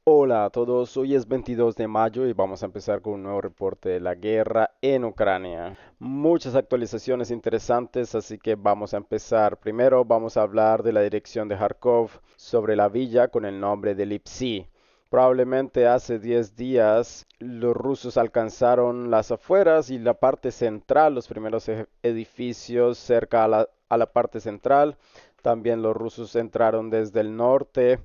Hola a todos, hoy es 22 de mayo y vamos a empezar con un nuevo reporte de la guerra en Ucrania. Muchas actualizaciones interesantes, así que vamos a empezar. Primero vamos a hablar de la dirección de Kharkov sobre la villa con el nombre de Lipsy. Probablemente hace 10 días los rusos alcanzaron las afueras y la parte central, los primeros edificios cerca a la parte central. También los rusos entraron desde el norte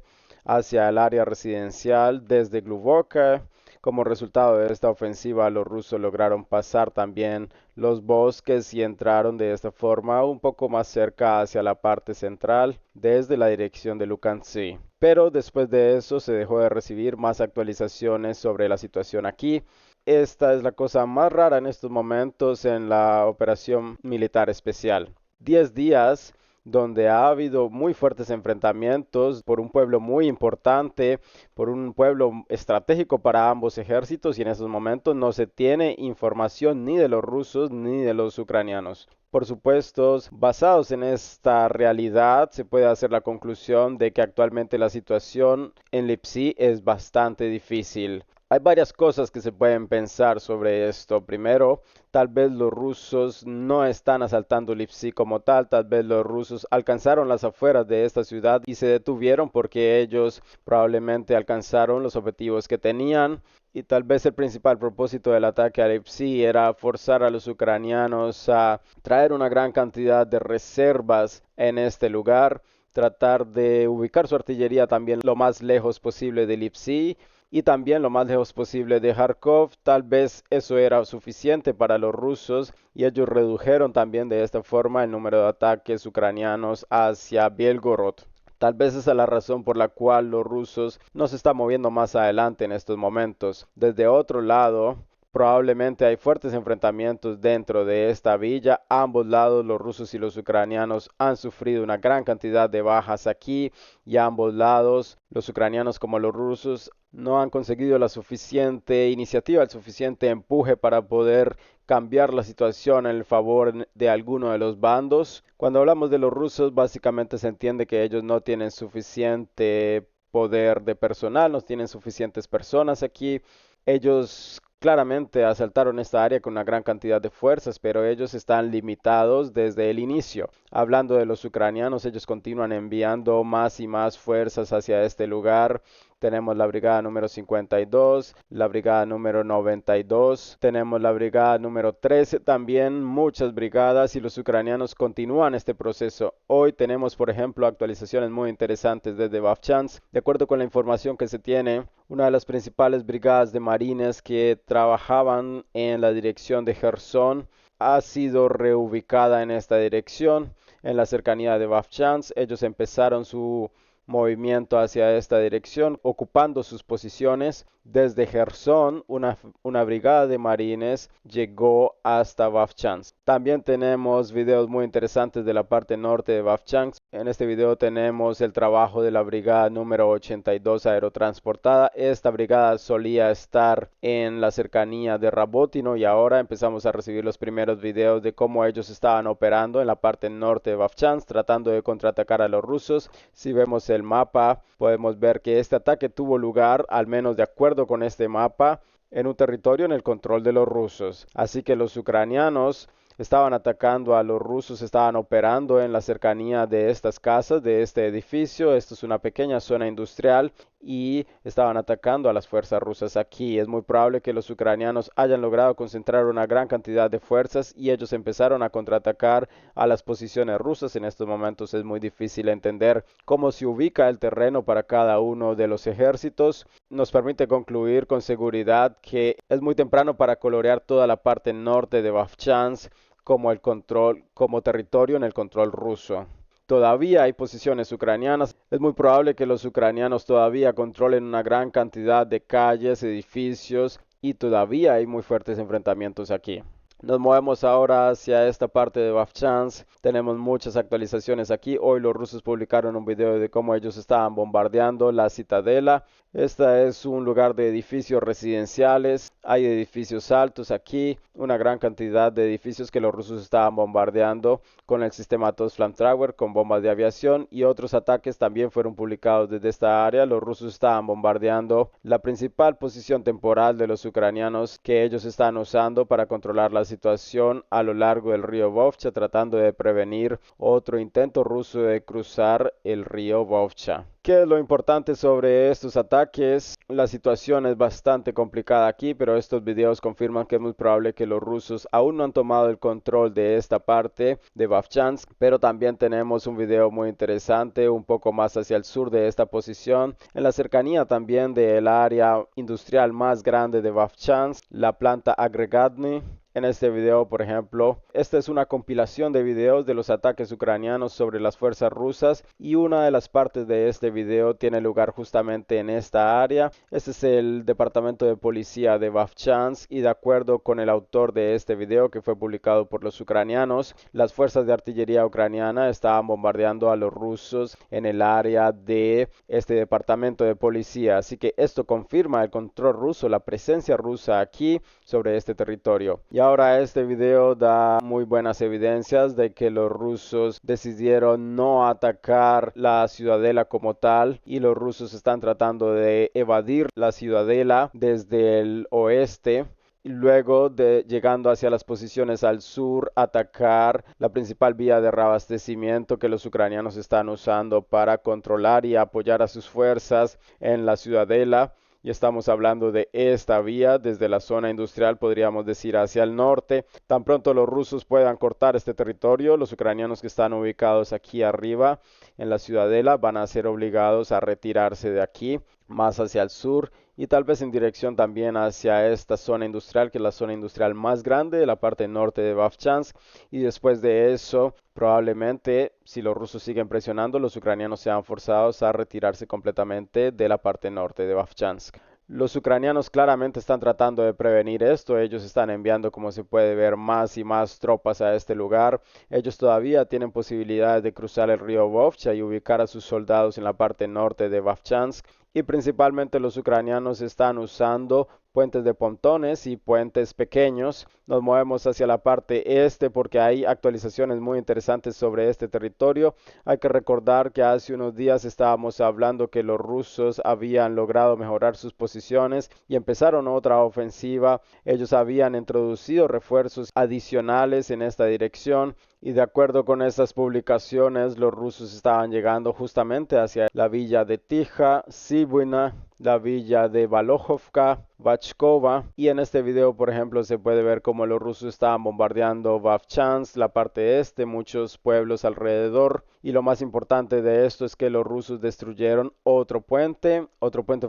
hacia el área residencial desde Glubokha. Como resultado de esta ofensiva, los rusos lograron pasar también los bosques y entraron de esta forma un poco más cerca hacia la parte central desde la dirección de Lukantsy. Pero después de eso se dejó de recibir más actualizaciones sobre la situación aquí. Esta es la cosa más rara en estos momentos en la operación militar especial. 10 días donde ha habido muy fuertes enfrentamientos por un pueblo muy importante, por un pueblo estratégico para ambos ejércitos y en esos momentos no se tiene información ni de los rusos ni de los ucranianos. Por supuesto, basados en esta realidad, se puede hacer la conclusión de que actualmente la situación en Lipsy es bastante difícil. Hay varias cosas que se pueden pensar sobre esto. Primero, tal vez los rusos no están asaltando Lipsy como tal vez los rusos alcanzaron las afueras de esta ciudad y se detuvieron porque ellos probablemente alcanzaron los objetivos que tenían. Y tal vez el principal propósito del ataque a Lipsy era forzar a los ucranianos a traer una gran cantidad de reservas en este lugar, tratar de ubicar su artillería también lo más lejos posible de Lipsy y también lo más lejos posible de Kharkov. Tal vez eso era suficiente para los rusos y ellos redujeron también de esta forma el número de ataques ucranianos hacia Belgorod. Tal vez esa es la razón por la cual los rusos no se están moviendo más adelante en estos momentos. Desde otro lado, probablemente hay fuertes enfrentamientos dentro de esta villa. Ambos lados, los rusos y los ucranianos, han sufrido una gran cantidad de bajas aquí y a ambos lados, los ucranianos como los rusos, no han conseguido la suficiente iniciativa, el suficiente empuje para poder cambiar la situación en el favor de alguno de los bandos. Cuando hablamos de los rusos, básicamente se entiende que ellos no tienen suficiente poder de personal, no tienen suficientes personas aquí. Ellos claramente asaltaron esta área con una gran cantidad de fuerzas, pero ellos están limitados desde el inicio. Hablando de los ucranianos, ellos continúan enviando más y más fuerzas hacia este lugar. Tenemos la brigada número 52, la brigada número 92, tenemos la brigada número 13, también muchas brigadas y los ucranianos continúan este proceso. Hoy tenemos, por ejemplo, actualizaciones muy interesantes desde Vovchansk. De acuerdo con la información que se tiene, una de las principales brigadas de marines que trabajaban en la dirección de Gerson ha sido reubicada en esta dirección, en la cercanía de Vovchansk. Ellos empezaron su movimiento hacia esta dirección, ocupando sus posiciones. Desde Gerson, una brigada de marines llegó hasta Vovchansk. También tenemos videos muy interesantes de la parte norte de Vovchansk. En este video tenemos el trabajo de la brigada número 82 aerotransportada. Esta brigada solía estar en la cercanía de Rabotino y ahora empezamos a recibir los primeros videos de cómo ellos estaban operando en la parte norte de Vovchansk, tratando de contraatacar a los rusos. Si vemos el mapa, podemos ver que este ataque tuvo lugar, al menos de acuerdo con este mapa, en un territorio en el control de los rusos. Así que los ucranianos estaban atacando a los rusos, estaban operando en la cercanía de estas casas, de este edificio. Esto es una pequeña zona industrial y estaban atacando a las fuerzas rusas aquí. Es muy probable que los ucranianos hayan logrado concentrar una gran cantidad de fuerzas y ellos empezaron a contraatacar a las posiciones rusas. En estos momentos es muy difícil entender cómo se ubica el terreno para cada uno de los ejércitos. Nos permite concluir con seguridad que es muy temprano para colorear toda la parte norte de Vovchansk como territorio en el control ruso. Todavía hay posiciones ucranianas. Es muy probable que los ucranianos todavía controlen una gran cantidad de calles, edificios y todavía hay muy fuertes enfrentamientos aquí. Nos movemos ahora hacia esta parte de Vovchansk. Tenemos muchas actualizaciones aquí. Hoy los rusos publicaron un video de cómo ellos estaban bombardeando la citadela. Esta es un lugar de edificios residenciales. Hay edificios altos aquí, una gran cantidad de edificios que los rusos estaban bombardeando con el sistema TOS Flamethrower, con bombas de aviación, y otros ataques también fueron publicados desde esta área. Los rusos estaban bombardeando la principal posición temporal de los ucranianos que ellos están usando para controlar la situación a lo largo del río Vovcha, tratando de prevenir otro intento ruso de cruzar el río Vovcha. ¿Qué es lo importante sobre estos ataques? La situación es bastante complicada aquí, pero estos videos confirman que es muy probable que los rusos aún no han tomado el control de esta parte de Vovchansk, pero también tenemos un video muy interesante un poco más hacia el sur de esta posición, en la cercanía también del área industrial más grande de Vovchansk, la planta Agregadny. En este video, por ejemplo, esta es una compilación de videos de los ataques ucranianos sobre las fuerzas rusas, y una de las partes de este video tiene lugar justamente en esta área. Este es el departamento de policía de Vovchansk, y de acuerdo con el autor de este video, que fue publicado por los ucranianos, las fuerzas de artillería ucraniana estaban bombardeando a los rusos en el área de este departamento de policía. Así que esto confirma el control ruso, la presencia rusa aquí sobre este territorio. Y ahora este video da muy buenas evidencias de que los rusos decidieron no atacar la ciudadela como tal, y los rusos están tratando de evadir la ciudadela desde el oeste, y luego de llegando hacia las posiciones al sur, atacar la principal vía de reabastecimiento que los ucranianos están usando para controlar y apoyar a sus fuerzas en la ciudadela. Y estamos hablando de esta vía desde la zona industrial, podríamos decir, hacia el norte. Tan pronto los rusos puedan cortar este territorio, los ucranianos que están ubicados aquí arriba en la ciudadela van a ser obligados a retirarse de aquí, más hacia el sur, y tal vez en dirección también hacia esta zona industrial, que es la zona industrial más grande de la parte norte de Vovchansk. Y después de eso, probablemente, si los rusos siguen presionando, los ucranianos sean forzados a retirarse completamente de la parte norte de Vovchansk. Los ucranianos claramente están tratando de prevenir esto. Ellos están enviando, como se puede ver, más y más tropas a este lugar. Ellos todavía tienen posibilidades de cruzar el río Vovcha y ubicar a sus soldados en la parte norte de Vovchansk. Y principalmente los ucranianos están usando puentes de pontones y puentes pequeños. Nos movemos hacia la parte este porque hay actualizaciones muy interesantes sobre este territorio. Hay que recordar que hace unos días estábamos hablando que los rusos habían logrado mejorar sus posiciones y empezaron otra ofensiva. Ellos habían introducido refuerzos adicionales en esta dirección, y de acuerdo con estas publicaciones, los rusos estaban llegando justamente hacia la villa de Tija, Sibuina, la villa de Valovka, Vachkova. Y en este video, por ejemplo, se puede ver cómo los rusos estaban bombardeando Vovchansk, la parte este, muchos pueblos alrededor. Y lo más importante de esto es que los rusos destruyeron otro puente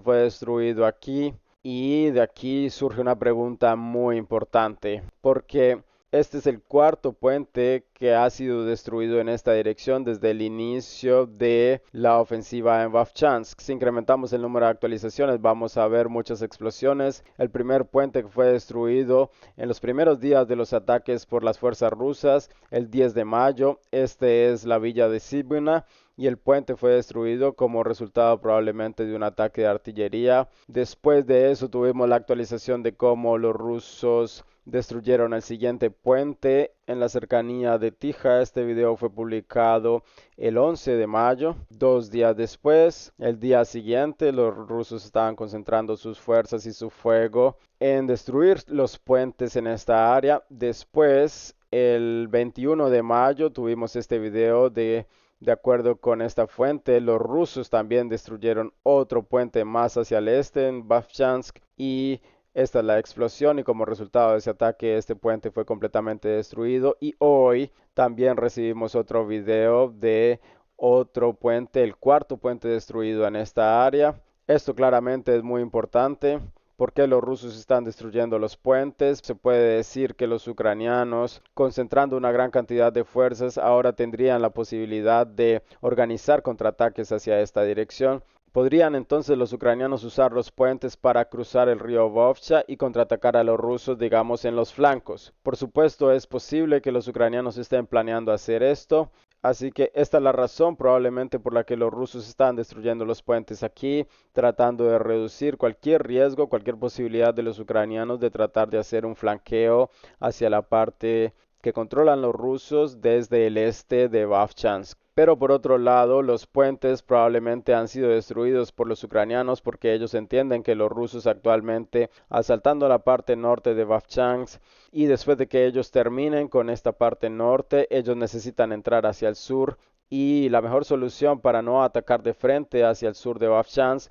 fue destruido aquí. Y de aquí surge una pregunta muy importante, porque este es el cuarto puente que ha sido destruido en esta dirección desde el inicio de la ofensiva en Vovchansk. Si incrementamos el número de actualizaciones, vamos a ver muchas explosiones. El primer puente que fue destruido en los primeros días de los ataques por las fuerzas rusas, el 10 de mayo. Este es la villa de Sibuina, y el puente fue destruido como resultado probablemente de un ataque de artillería. Después de eso tuvimos la actualización de cómo los rusos destruyeron el siguiente puente en la cercanía de Tija. Este video fue publicado el 11 de mayo. 2 días después, el día siguiente, los rusos estaban concentrando sus fuerzas y su fuego en destruir los puentes en esta área. Después, el 21 de mayo, tuvimos este video de acuerdo con esta fuente, los rusos también destruyeron otro puente más hacia el este en Vovchansk, y esta es la explosión, y como resultado de ese ataque este puente fue completamente destruido. Y hoy también recibimos otro video de otro puente, el cuarto puente destruido en esta área. Esto claramente es muy importante. ¿Por qué los rusos están destruyendo los puentes? Se puede decir que los ucranianos, concentrando una gran cantidad de fuerzas, ahora tendrían la posibilidad de organizar contraataques hacia esta dirección. Podrían entonces los ucranianos usar los puentes para cruzar el río Vovcha y contraatacar a los rusos, digamos, en los flancos. Por supuesto, es posible que los ucranianos estén planeando hacer esto. Así que esta es la razón probablemente por la que los rusos están destruyendo los puentes aquí, tratando de reducir cualquier riesgo, cualquier posibilidad de los ucranianos de tratar de hacer un flanqueo hacia la parte que controlan los rusos desde el este de Vovchansk. Pero por otro lado, los puentes probablemente han sido destruidos por los ucranianos porque ellos entienden que los rusos actualmente asaltando la parte norte de Vovchansk y después de que ellos terminen con esta parte norte, ellos necesitan entrar hacia el sur y la mejor solución para no atacar de frente hacia el sur de Vovchansk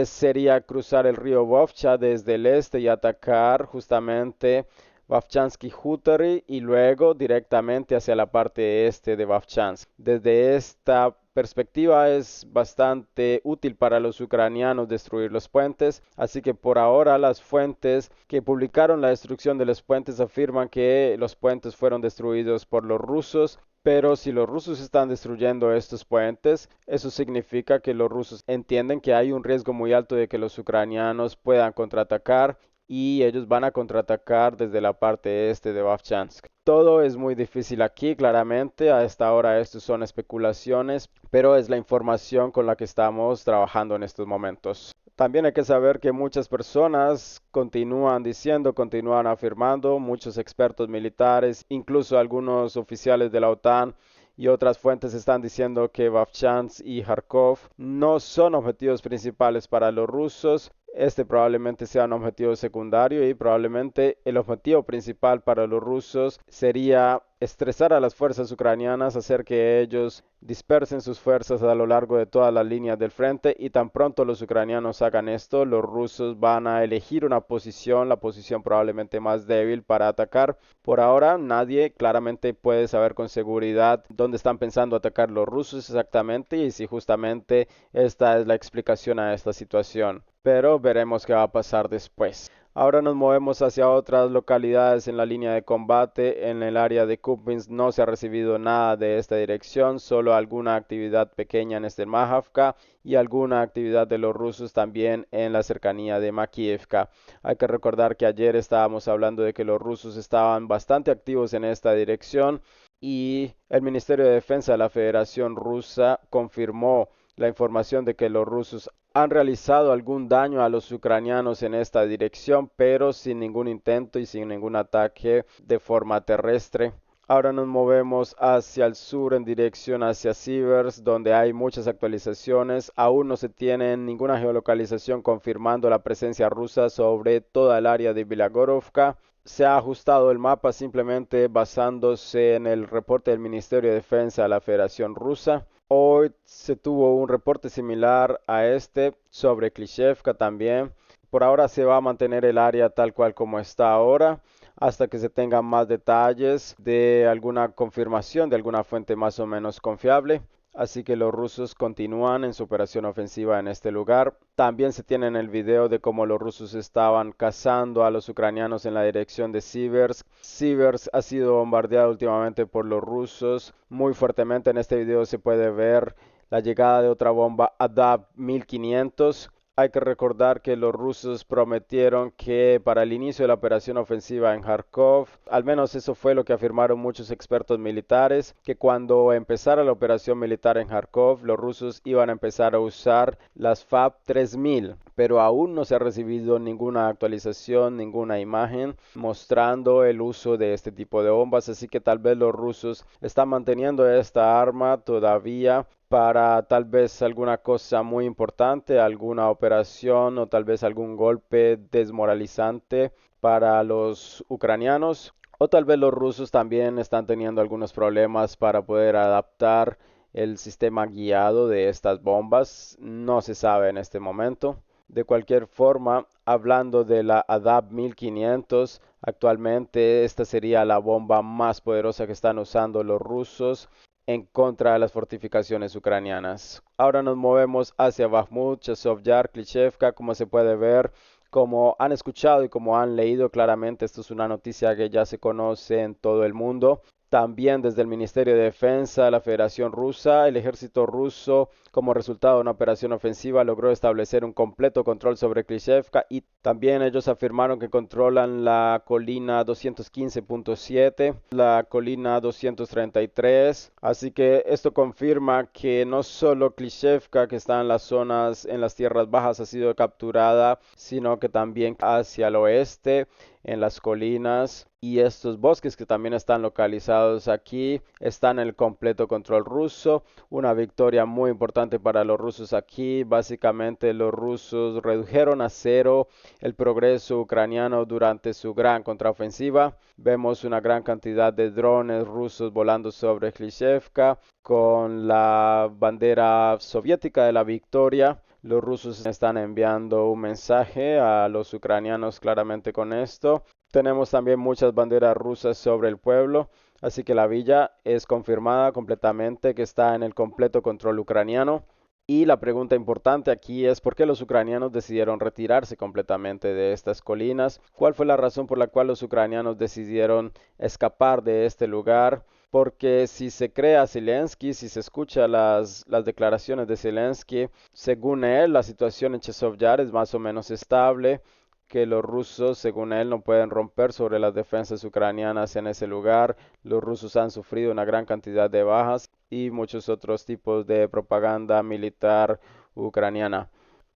sería cruzar el río Vovcha desde el este y atacar justamente Vovchansky Huteri y luego directamente hacia la parte este de Vovchansk. Desde esta perspectiva es bastante útil para los ucranianos destruir los puentes, así que por ahora las fuentes que publicaron la destrucción de los puentes afirman que los puentes fueron destruidos por los rusos. Pero si los rusos están destruyendo estos puentes, eso significa que los rusos entienden que hay un riesgo muy alto de que los ucranianos puedan contraatacar y ellos van a contraatacar desde la parte este de Vovchansk. Todo es muy difícil aquí, claramente, a esta hora estos son especulaciones, pero es la información con la que estamos trabajando en estos momentos. También hay que saber que muchas personas continúan diciendo, continúan afirmando, muchos expertos militares, incluso algunos oficiales de la OTAN y otras fuentes están diciendo que Vovchansk y Kharkov no son objetivos principales para los rusos. Este probablemente sea un objetivo secundario y probablemente el objetivo principal para los rusos sería estresar a las fuerzas ucranianas, hacer que ellos dispersen sus fuerzas a lo largo de todas las líneas del frente y tan pronto los ucranianos hagan esto, los rusos van a elegir una posición, la posición probablemente más débil para atacar. Por ahora nadie claramente puede saber con seguridad dónde están pensando atacar los rusos exactamente y si justamente esta es la explicación a esta situación. Pero veremos qué va a pasar después. Ahora nos movemos hacia otras localidades en la línea de combate. En el área de Kupiansk no se ha recibido nada de esta dirección, solo alguna actividad pequeña en Mahavka y alguna actividad de los rusos también en la cercanía de Makiivka. Hay que recordar que ayer estábamos hablando de que los rusos estaban bastante activos en esta dirección y el Ministerio de Defensa de la Federación Rusa confirmó la información de que los rusos han realizado algún daño a los ucranianos en esta dirección, pero sin ningún intento y sin ningún ataque de forma terrestre. Ahora nos movemos hacia el sur en dirección hacia Sivers, donde hay muchas actualizaciones. Aún no se tiene ninguna geolocalización confirmando la presencia rusa sobre toda el área de Bilagorovka. Se ha ajustado el mapa simplemente basándose en el reporte del Ministerio de Defensa de la Federación Rusa. Hoy se tuvo un reporte similar a este sobre Klishevka también. Por ahora se va a mantener el área tal cual como está ahora, hasta que se tengan más detalles de alguna confirmación de alguna fuente más o menos confiable. Así que los rusos continúan en su operación ofensiva en este lugar. También se tiene en el video de cómo los rusos estaban cazando a los ucranianos en la dirección de Siversk. Siversk ha sido bombardeado últimamente por los rusos muy fuertemente. En este video se puede ver la llegada de otra bomba Adab 1500. Hay que recordar que los rusos prometieron que para el inicio de la operación ofensiva en Kharkov, al menos eso fue lo que afirmaron muchos expertos militares, que cuando empezara la operación militar en Kharkov, los rusos iban a empezar a usar las FAB 3000, pero aún no se ha recibido ninguna actualización, ninguna imagen mostrando el uso de este tipo de bombas, así que tal vez los rusos están manteniendo esta arma todavía para tal vez alguna cosa muy importante, alguna operación o tal vez algún golpe desmoralizante para los ucranianos. O tal vez los rusos también están teniendo algunos problemas para poder adaptar el sistema guiado de estas bombas. No se sabe en este momento. De cualquier forma, hablando de la ADAB 1500, actualmente esta sería la bomba más poderosa que están usando los rusos en contra de las fortificaciones ucranianas. Ahora nos movemos hacia Bakhmut, Chasiv Yar, Klishevka, como se puede ver, como han escuchado y como han leído claramente, esto es una noticia que ya se conoce en todo el mundo. También desde el Ministerio de Defensa de la Federación Rusa, el ejército ruso, como resultado de una operación ofensiva, logró establecer un completo control sobre Klishchiivka y también ellos afirmaron que controlan la colina 215.7, la colina 233. Así que esto confirma que no solo Klishchiivka, que está en las zonas, en las tierras bajas, ha sido capturada, sino que también hacia el oeste, en las colinas, y estos bosques que también están localizados aquí están en el completo control ruso. Una victoria muy importante para los rusos aquí. Básicamente los rusos redujeron a cero el progreso ucraniano durante su gran contraofensiva. Vemos una gran cantidad de drones rusos volando sobre Klishchiivka con la bandera soviética de la victoria. Los rusos están enviando un mensaje a los ucranianos claramente con esto. Tenemos también muchas banderas rusas sobre el pueblo, así que la villa es confirmada completamente que está en el completo control ucraniano. Y la pregunta importante aquí es por qué los ucranianos decidieron retirarse completamente de estas colinas. ¿Cuál fue la razón por la cual los ucranianos decidieron escapar de este lugar? Porque si se cree a Zelensky, si se escucha las declaraciones de Zelensky, según él, la situación en Chasiv Yar es más o menos estable, que los rusos, según él, no pueden romper sobre las defensas ucranianas en ese lugar. Los rusos han sufrido una gran cantidad de bajas y muchos otros tipos de propaganda militar ucraniana.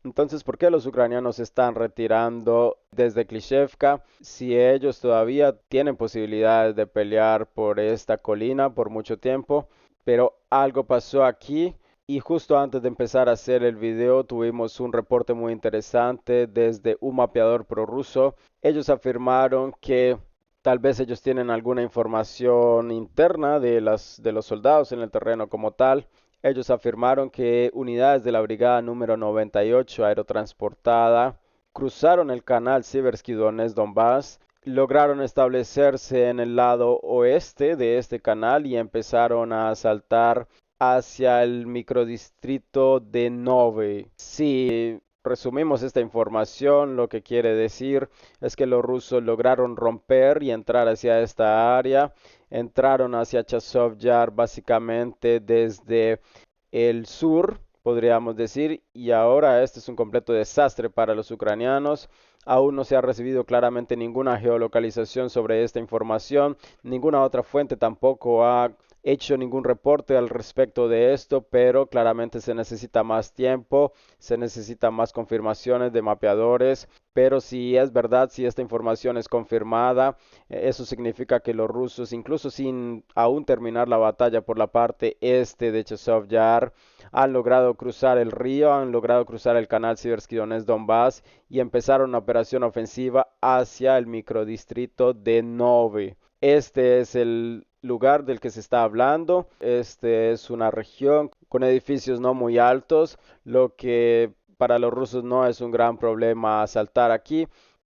Entonces, ¿por qué los ucranianos se están retirando desde Klishchiivka si ellos todavía tienen posibilidades de pelear por esta colina por mucho tiempo? Pero algo pasó aquí y justo antes de empezar a hacer el video tuvimos un reporte muy interesante desde un mapeador prorruso. Ellos afirmaron que tal vez ellos tienen alguna información interna de los soldados en el terreno como tal. Ellos afirmaron que unidades de la brigada número 98 aerotransportada cruzaron el canal Siversky Donetsk-Donbass, lograron establecerse en el lado oeste de este canal y empezaron a asaltar hacia el microdistrito de Nove. Si resumimos esta información, lo que quiere decir es que los rusos lograron romper y entrar hacia esta área. Entraron hacia Chasiv Yar básicamente desde el sur, podríamos decir, y ahora este es un completo desastre para los ucranianos. Aún no se ha recibido claramente ninguna geolocalización sobre esta información, ninguna otra fuente tampoco ha hecho ningún reporte al respecto de esto, pero claramente se necesita más tiempo, se necesita más confirmaciones de mapeadores, pero si es verdad, si esta información es confirmada, eso significa que los rusos, incluso sin aún terminar la batalla por la parte este de Chasiv Yar, han logrado cruzar el río, han logrado cruzar el canal Siversky Donetsk-Donbass y empezaron una operación ofensiva hacia el microdistrito de Nove. Este es el lugar del que se está hablando. Este es una región con edificios no muy altos, lo que para los rusos no es un gran problema asaltar aquí.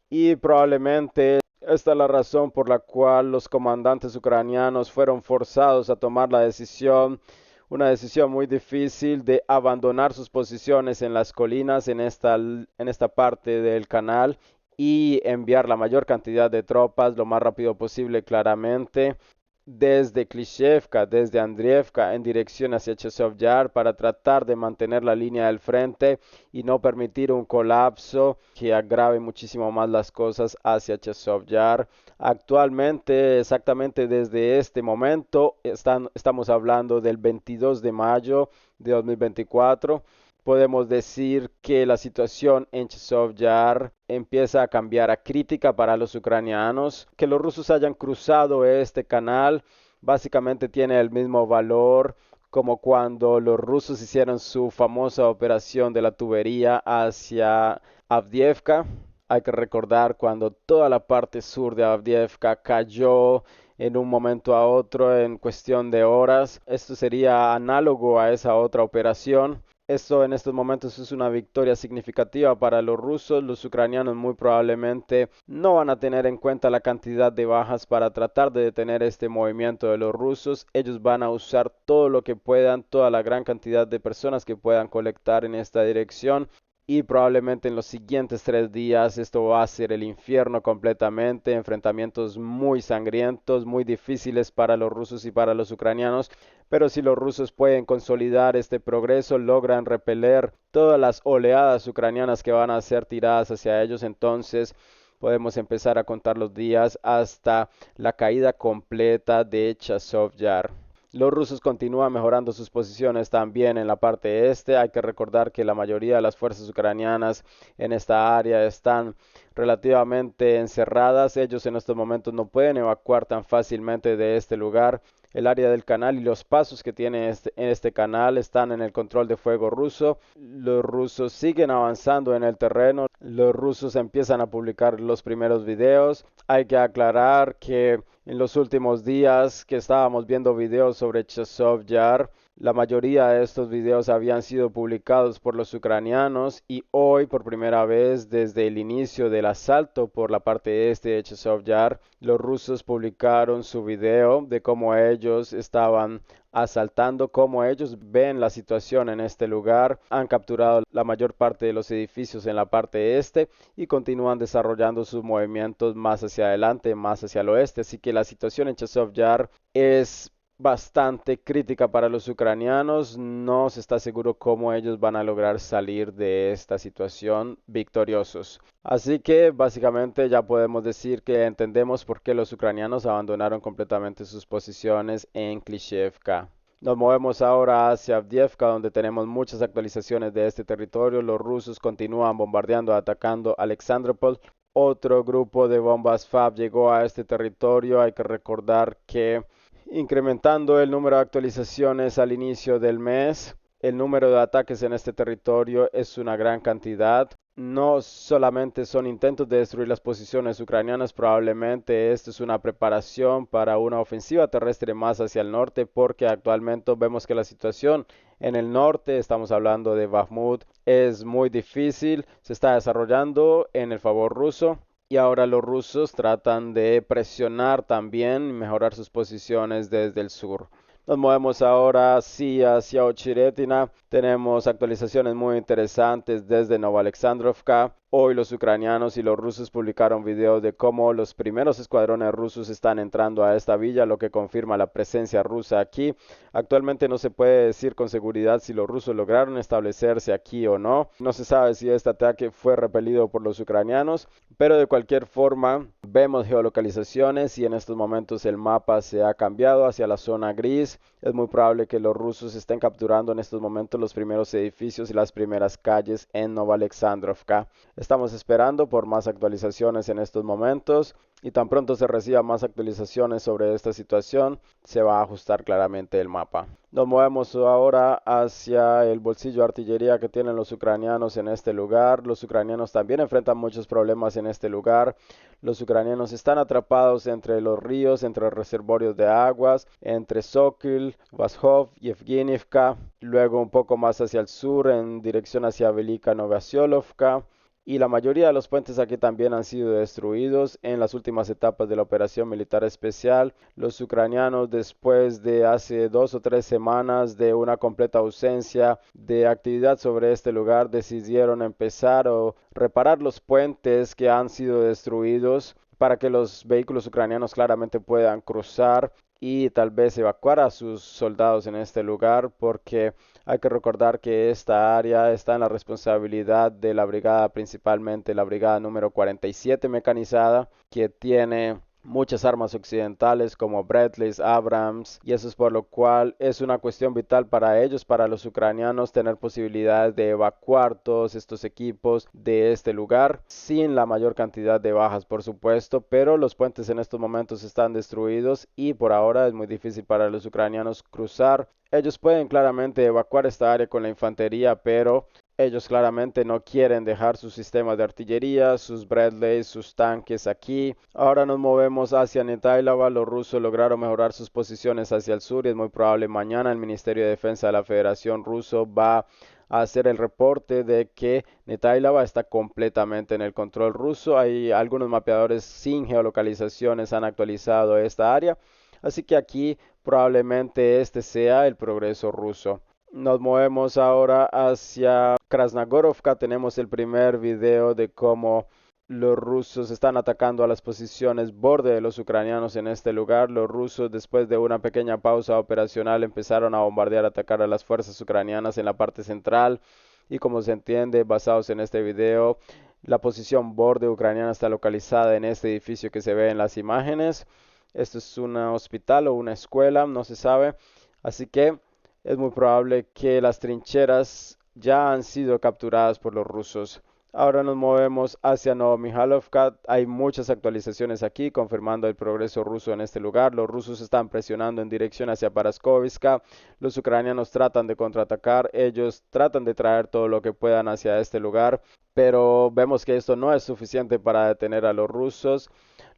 Y probablemente esta es la razón por la cual los comandantes ucranianos fueron forzados a tomar la decisión, una decisión muy difícil de abandonar sus posiciones en las colinas en esta parte del canal y enviar la mayor cantidad de tropas lo más rápido posible claramente desde Klishchiivka, desde Andriivka en dirección hacia Chasiv Yar para tratar de mantener la línea del frente y no permitir un colapso que agrave muchísimo más las cosas hacia Chasiv Yar. Actualmente, exactamente desde este momento, estamos hablando del 22 de mayo de 2024. Podemos decir que la situación en Chasiv Yar empieza a cambiar a crítica para los ucranianos. Que los rusos hayan cruzado este canal básicamente tiene el mismo valor como cuando los rusos hicieron su famosa operación de la tubería hacia Avdiivka. Hay que recordar cuando toda la parte sur de Avdiivka cayó en un momento a otro en cuestión de horas. Esto sería análogo a esa otra operación. Esto en estos momentos es una victoria significativa para los rusos. Los ucranianos muy probablemente no van a tener en cuenta la cantidad de bajas para tratar de detener este movimiento de los rusos. Ellos van a usar todo lo que puedan, toda la gran cantidad de personas que puedan colectar en esta dirección y probablemente en los siguientes 3 días esto va a ser el infierno completamente, enfrentamientos muy sangrientos, muy difíciles para los rusos y para los ucranianos, pero si los rusos pueden consolidar este progreso, logran repeler todas las oleadas ucranianas que van a ser tiradas hacia ellos, entonces podemos empezar a contar los días hasta la caída completa de Chazov Yar. Los rusos continúan mejorando sus posiciones también en la parte este. Hay que recordar que la mayoría de las fuerzas ucranianas en esta área están relativamente encerradas. Ellos en estos momentos no pueden evacuar tan fácilmente de este lugar. El área del canal y los pasos que tiene este canal están en el control de fuego ruso. Los rusos siguen avanzando en el terreno. Los rusos empiezan a publicar los primeros videos. Hay que aclarar que en los últimos días que estábamos viendo videos sobre Chazov Yar, la mayoría de estos videos habían sido publicados por los ucranianos y hoy, por primera vez desde el inicio del asalto por la parte este de Chazov Yar, los rusos publicaron su video de cómo ellos estaban asaltando, cómo ellos ven la situación en este lugar. Han capturado la mayor parte de los edificios en la parte este y continúan desarrollando sus movimientos más hacia adelante, más hacia el oeste. Así que la situación en Chazov Yar es bastante crítica para los ucranianos. No se está seguro cómo ellos van a lograr salir de esta situación victoriosos. Así que básicamente ya podemos decir que entendemos por qué los ucranianos abandonaron completamente sus posiciones en Klishevka. Nos movemos ahora hacia Avdiivka, donde tenemos muchas actualizaciones de este territorio. Los rusos continúan bombardeando, atacando Alexandropol. Otro grupo de bombas FAB llegó a este territorio. Hay que recordar que incrementando el número de actualizaciones al inicio del mes, el número de ataques en este territorio es una gran cantidad. No solamente son intentos de destruir las posiciones ucranianas, probablemente esto es una preparación para una ofensiva terrestre más hacia el norte, porque actualmente vemos que la situación en el norte, estamos hablando de Bakhmut, es muy difícil, se está desarrollando en el favor ruso. Y ahora los rusos tratan de presionar también y mejorar sus posiciones desde el sur. Nos movemos ahora sí hacia Ochiretina. Tenemos actualizaciones muy interesantes desde Novoalexandrovka. Hoy los ucranianos y los rusos publicaron videos de cómo los primeros escuadrones rusos están entrando a esta villa, lo que confirma la presencia rusa aquí. Actualmente no se puede decir con seguridad si los rusos lograron establecerse aquí o no. No se sabe si este ataque fue repelido por los ucranianos, pero de cualquier forma vemos geolocalizaciones y en estos momentos el mapa se ha cambiado hacia la zona gris. Es muy probable que los rusos estén capturando en estos momentos los primeros edificios y las primeras calles en Novoalexandrovka. Estamos esperando por más actualizaciones en estos momentos y tan pronto se reciba más actualizaciones sobre esta situación, se va a ajustar claramente el mapa. Nos movemos ahora hacia el bolsillo de artillería que tienen los ucranianos en este lugar. Los ucranianos también enfrentan muchos problemas en este lugar. Los ucranianos están atrapados entre los ríos, entre los reservorios de aguas, entre Sokil, Vashov y Evgeniivka. Luego un poco más hacia el sur en dirección hacia Velika Novosiolovka. Y la mayoría de los puentes aquí también han sido destruidos en las últimas etapas de la operación militar especial. Los ucranianos, después de hace 2 o 3 semanas de una completa ausencia de actividad sobre este lugar, decidieron empezar o reparar los puentes que han sido destruidos para que los vehículos ucranianos claramente puedan cruzar y tal vez evacuar a sus soldados en este lugar, porque hay que recordar que esta área está en la responsabilidad de la brigada, principalmente la brigada número 47 mecanizada, que tiene muchas armas occidentales como Bradleys, Abrams, y eso es por lo cual es una cuestión vital para ellos, para los ucranianos, tener posibilidades de evacuar todos estos equipos de este lugar sin la mayor cantidad de bajas, por supuesto, pero los puentes en estos momentos están destruidos y por ahora es muy difícil para los ucranianos cruzar. Ellos pueden claramente evacuar esta área con la infantería, pero ellos claramente no quieren dejar sus sistemas de artillería, sus Bradleys, sus tanques aquí. Ahora nos movemos hacia Netailava. Los rusos lograron mejorar sus posiciones hacia el sur y es muy probable mañana el Ministerio de Defensa de la Federación Ruso va a hacer el reporte de que Netailava está completamente en el control ruso. Hay algunos mapeadores sin geolocalizaciones han actualizado esta área, así que aquí probablemente este sea el progreso ruso. Nos movemos ahora hacia Krasnogorovka. Tenemos el primer video de cómo los rusos están atacando a las posiciones borde de los ucranianos en este lugar. Los rusos, después de una pequeña pausa operacional, empezaron a bombardear, atacar a las fuerzas ucranianas en la parte central. Y como se entiende, basados en este video, la posición borde ucraniana está localizada en este edificio que se ve en las imágenes. Esto es un hospital o una escuela, no se sabe. Así que es muy probable que las trincheras ya han sido capturadas por los rusos. Ahora nos movemos hacia Novomihailovka. Hay muchas actualizaciones aquí confirmando el progreso ruso en este lugar. Los rusos están presionando en dirección hacia Paraskovska. Los ucranianos tratan de contraatacar. Ellos tratan de traer todo lo que puedan hacia este lugar. Pero vemos que esto no es suficiente para detener a los rusos.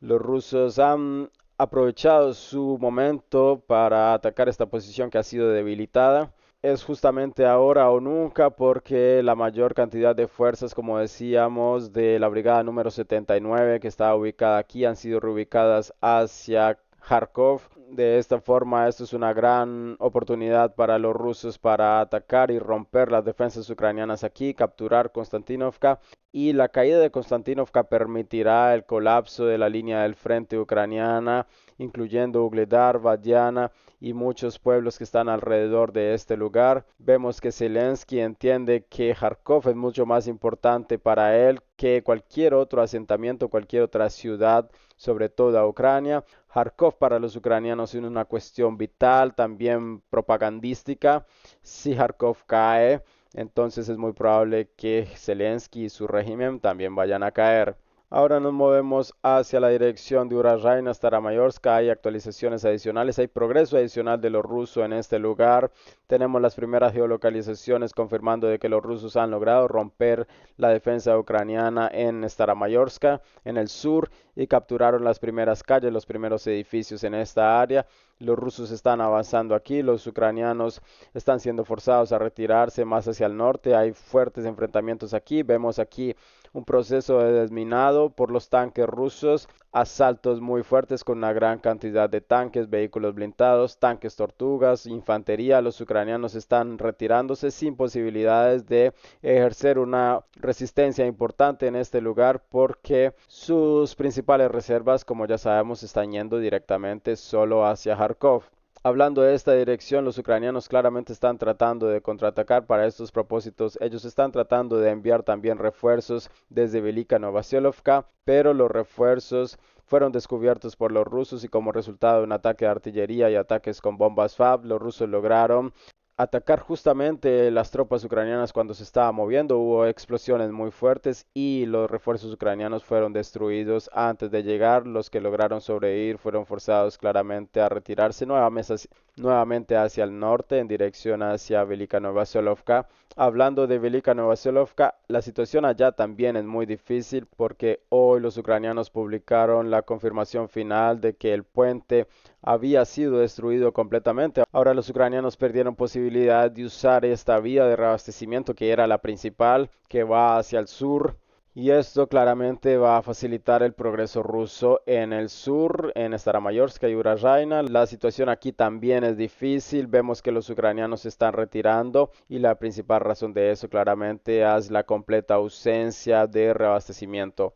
Los rusos han aprovechado su momento para atacar esta posición que ha sido debilitada. Es justamente ahora o nunca porque la mayor cantidad de fuerzas, como decíamos, de la brigada número 79 que está ubicada aquí han sido reubicadas hacia Kharkov. De esta forma, esto es una gran oportunidad para los rusos para atacar y romper las defensas ucranianas aquí, capturar Konstantinovka, y la caída de Konstantinovka permitirá el colapso de la línea del frente ucraniana, incluyendo Ugledar, Vadiana y muchos pueblos que están alrededor de este lugar. Vemos que Zelensky entiende que Kharkov es mucho más importante para él que cualquier otro asentamiento, cualquier otra ciudad, sobre toda Ucrania. Kharkov para los ucranianos es una cuestión vital, también propagandística. Si Kharkov cae, entonces es muy probable que Zelensky y su régimen también vayan a caer. Ahora nos movemos hacia la dirección de Urarayna, Staramayorska. Hay actualizaciones adicionales, hay progreso adicional de lo ruso en este lugar. Tenemos las primeras geolocalizaciones confirmando de que los rusos han logrado romper la defensa ucraniana en Staramayorska, en el sur, y capturaron las primeras calles, los primeros edificios en esta área. Los rusos están avanzando aquí, los ucranianos están siendo forzados a retirarse más hacia el norte. Hay fuertes enfrentamientos aquí. Vemos aquí un proceso de desminado por los tanques rusos, asaltos muy fuertes con una gran cantidad de tanques, vehículos blindados, tanques tortugas, infantería. Los ucranianos están retirándose sin posibilidades de ejercer una resistencia importante en este lugar porque sus principales reservas, como ya sabemos, están yendo directamente solo hacia Kharkov. Hablando de esta dirección, los ucranianos claramente están tratando de contraatacar para estos propósitos. Ellos están tratando de enviar también refuerzos desde Velika Novasilovka, pero los refuerzos fueron descubiertos por los rusos y como resultado de un ataque de artillería y ataques con bombas FAB, los rusos lograron atacar justamente las tropas ucranianas cuando se estaba moviendo. Hubo explosiones muy fuertes y los refuerzos ucranianos fueron destruidos antes de llegar. Los que lograron sobrevivir fueron forzados claramente a retirarse nuevamente hacia el norte en dirección hacia Velika Novoselovka. Hablando de Velika Novoselovka, la situación allá también es muy difícil porque hoy los ucranianos publicaron la confirmación final de que el puente había sido destruido completamente. Ahora los ucranianos perdieron posibilidad de usar esta vía de reabastecimiento que era la principal, que va hacia el sur. Y esto claramente va a facilitar el progreso ruso en el sur, en Staramayorsk y Urarayna. La situación aquí también es difícil. Vemos que los ucranianos se están retirando y la principal razón de eso claramente es la completa ausencia de reabastecimiento.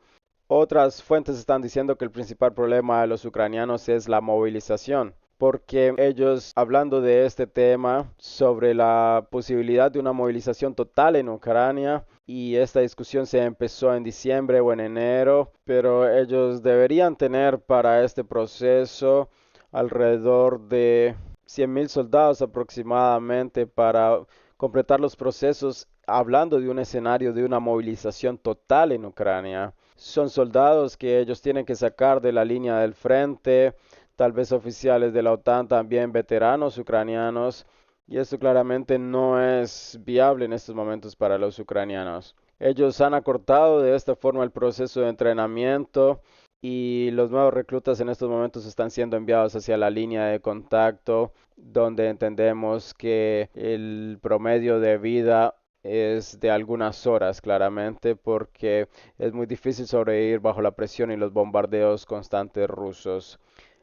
Otras fuentes están diciendo que el principal problema de los ucranianos es la movilización, porque ellos, hablando de este tema, sobre la posibilidad de una movilización total en Ucrania, y esta discusión se empezó en diciembre o en enero, pero ellos deberían tener para este proceso alrededor de 100.000 soldados aproximadamente para completar los procesos, hablando de un escenario de una movilización total en Ucrania. Son soldados que ellos tienen que sacar de la línea del frente, tal vez oficiales de la OTAN, también veteranos ucranianos, y esto claramente no es viable en estos momentos para los ucranianos. Ellos han acortado de esta forma el proceso de entrenamiento y los nuevos reclutas en estos momentos están siendo enviados hacia la línea de contacto, donde entendemos que el promedio de vida es de algunas horas claramente porque es muy difícil sobrevivir bajo la presión y los bombardeos constantes rusos.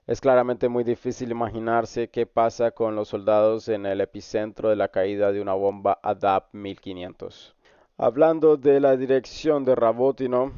Es claramente muy difícil imaginarse qué pasa con los soldados en el epicentro de la caída de una bomba ADAP 1500. Hablando de la dirección de Rabotino,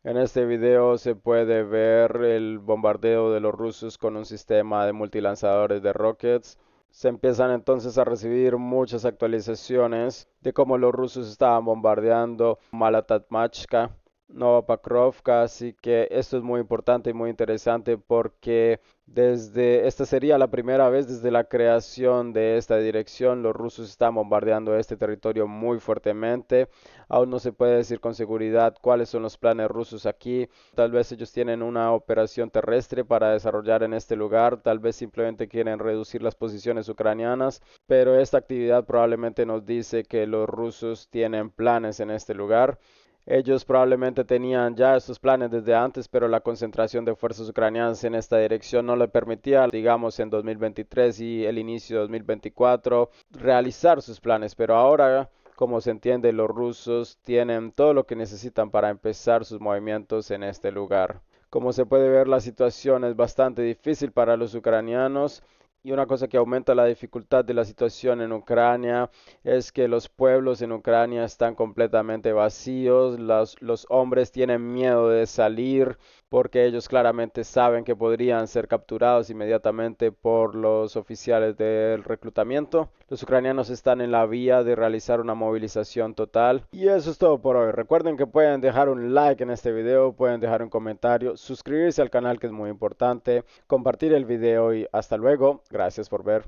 en este video se puede ver el bombardeo de los rusos con un sistema de multilanzadores de rockets. Se empiezan entonces a recibir muchas actualizaciones de cómo los rusos estaban bombardeando Malatatmachka, Novopakrovka, así que esto es muy importante y muy interesante porque esta sería la primera vez desde la creación de esta dirección. Los rusos están bombardeando este territorio muy fuertemente. Aún no se puede decir con seguridad cuáles son los planes rusos aquí. Tal vez ellos tienen una operación terrestre para desarrollar en este lugar. Tal vez simplemente quieren reducir las posiciones ucranianas. Pero esta actividad probablemente nos dice que los rusos tienen planes en este lugar. Ellos probablemente tenían ya estos planes desde antes, pero la concentración de fuerzas ucranianas en esta dirección no le permitía, digamos, en 2023 y el inicio de 2024, realizar sus planes. Pero ahora, como se entiende, los rusos tienen todo lo que necesitan para empezar sus movimientos en este lugar. Como se puede ver, la situación es bastante difícil para los ucranianos. Y una cosa que aumenta la dificultad de la situación en Ucrania es que los pueblos en Ucrania están completamente vacíos, los hombres tienen miedo de salir porque ellos claramente saben que podrían ser capturados inmediatamente por los oficiales del reclutamiento. Los ucranianos están en la vía de realizar una movilización total. Y eso es todo por hoy. Recuerden que pueden dejar un like en este video, pueden dejar un comentario, suscribirse al canal que es muy importante, compartir el video y hasta luego. Gracias por ver.